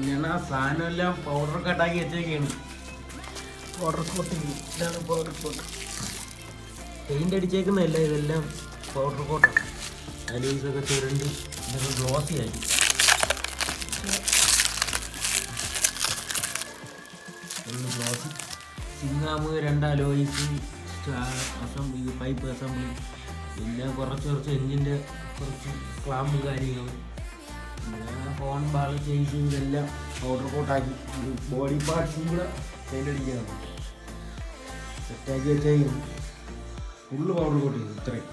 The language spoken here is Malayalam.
ഞാൻ ആ സാധനം എല്ലാം പൗഡർ കട്ടാക്കി വെച്ചേക്കാണ്. പൗഡർ കോട്ട് ഇതാണ് പൗഡർ കോട്ട്. പെയിൻ്റ് അടിച്ചേക്കുന്നതല്ല, ഇതെല്ലാം പൗഡർ കോട്ടാണ്. അലീസൊക്കെ ചുരണ്ടി ഇതൊക്കെ ഗ്ലോസി ആയി. ഗ്ലോസി സിംഗാമ് 2 അലോയ്സ് അസംബ്ലി, പൈപ്പ് അസംബ്ലി, പിന്നെ കുറച്ച് എഞ്ചിൻ്റെ കുറച്ച് ക്ലാമ്പ് കാര്യങ്ങൾ, പിന്നെ ഹോൺ ബാൾ ചേഞ്ച്, ഇതെല്ലാം പൗഡർ കോട്ടാക്കി ബോഡി പാർട്സും കൂടെ പെയിൻ്റ് അടിക്കുകയാണ്. സെറ്റാക്കി വെച്ചാൽ ഫുള്ള് പൗഡർ കോട്ട് ചെയ്തു. ഇത്രയും